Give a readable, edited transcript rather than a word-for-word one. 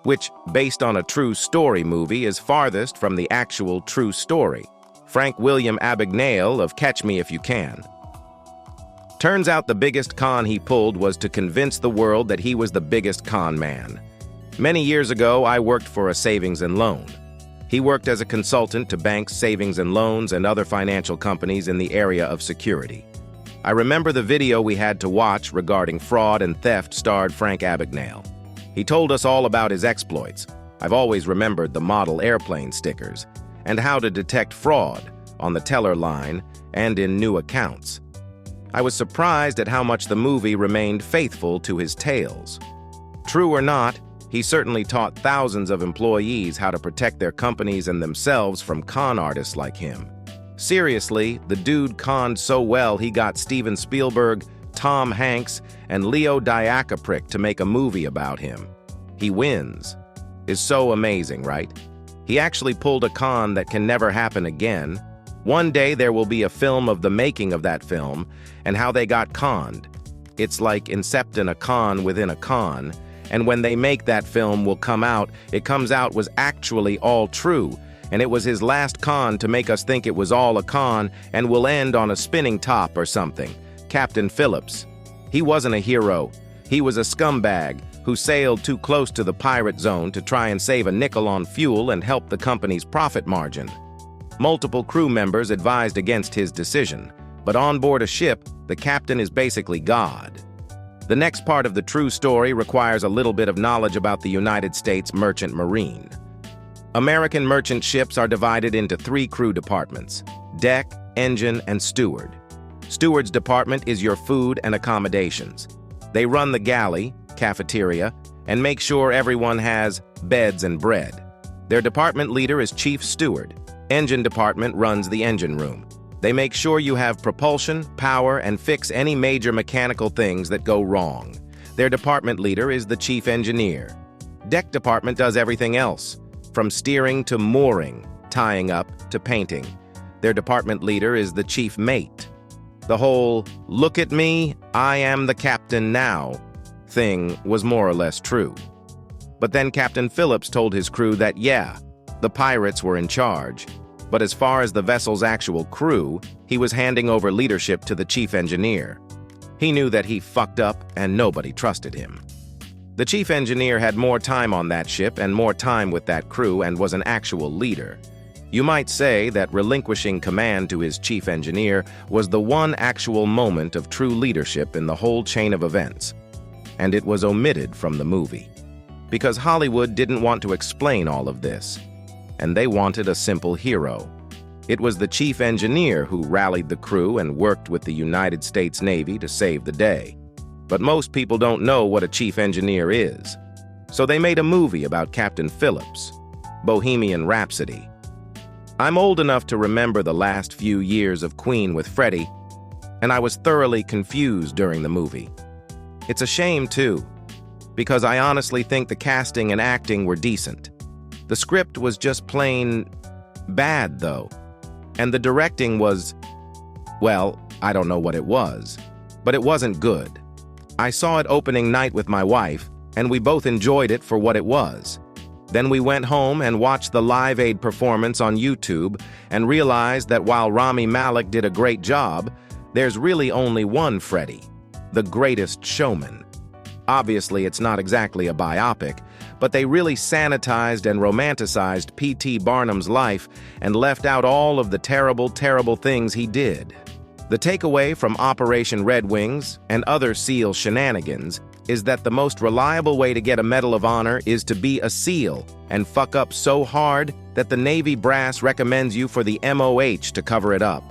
which, based on a true story movie, is farthest from the actual true story. Frank William Abagnale of Catch Me If You Can. Turns out the biggest con he pulled was to convince the world that he was the biggest con man. Many years ago, I worked for a savings and loan. He worked as a consultant to banks, savings and loans, and other financial companies in the area of security. I remember the video we had to watch regarding fraud and theft starred Frank Abagnale. He told us all about his exploits. I've always remembered the model airplane stickers and how to detect fraud on the teller line and in new accounts. I was surprised at how much the movie remained faithful to his tales. True or not, he certainly taught thousands of employees how to protect their companies and themselves from con artists like him. Seriously, the dude conned so well he got Steven Spielberg, Tom Hanks, and Leo DiCaprio to make a movie about him. He wins. Is so amazing, right? He actually pulled a con that can never happen again. One day there will be a film of the making of that film and how they got conned. It's like Inception, a con within a con, and when they make that film will come out, it comes out was actually all true, and it was his last con to make us think it was all a con and will end on a spinning top or something. Captain Phillips. He wasn't a hero. He was a scumbag who sailed too close to the pirate zone to try and save a nickel on fuel and help the company's profit margin. Multiple crew members advised against his decision, but on board a ship, the captain is basically God. The next part of the true story requires a little bit of knowledge about the United States Merchant Marine. American merchant ships are divided into 3 crew departments: deck, engine, and steward. Steward's department is your food and accommodations. They run the galley, cafeteria, and make sure everyone has beds and bread. Their department leader is chief steward. Engine department runs the engine room. They make sure you have propulsion, power, and fix any major mechanical things that go wrong. Their department leader is the chief engineer. Deck department does everything else, from steering to mooring, tying up to painting. Their department leader is the chief mate. The whole "look at me, I am the captain now" thing was more or less true. But then Captain Phillips told his crew that, yeah, the pirates were in charge, but as far as the vessel's actual crew, he was handing over leadership to the chief engineer. He knew that he fucked up and nobody trusted him. The chief engineer had more time on that ship and more time with that crew and was an actual leader. You might say that relinquishing command to his chief engineer was the one actual moment of true leadership in the whole chain of events. And it was omitted from the movie. Because Hollywood didn't want to explain all of this. And they wanted a simple hero. It was the chief engineer who rallied the crew and worked with the United States Navy to save the day. But most people don't know what a chief engineer is. So they made a movie about Captain Phillips, Bohemian Rhapsody. I'm old enough to remember the last few years of Queen with Freddie, and I was thoroughly confused during the movie. It's a shame, too, because I honestly think the casting and acting were decent. The script was just plain bad, though, and the directing was, well, I don't know what it was, but it wasn't good. I saw it opening night with my wife, and we both enjoyed it for what it was. Then we went home and watched the Live Aid performance on YouTube and realized that while Rami Malek did a great job, there's really only one Freddie, the greatest showman. Obviously, it's not exactly a biopic, but they really sanitized and romanticized P.T. Barnum's life and left out all of the terrible, terrible things he did. The takeaway from Operation Red Wings and other SEAL shenanigans is that the most reliable way to get a Medal of Honor is to be a SEAL and fuck up so hard that the Navy brass recommends you for the MOH to cover it up.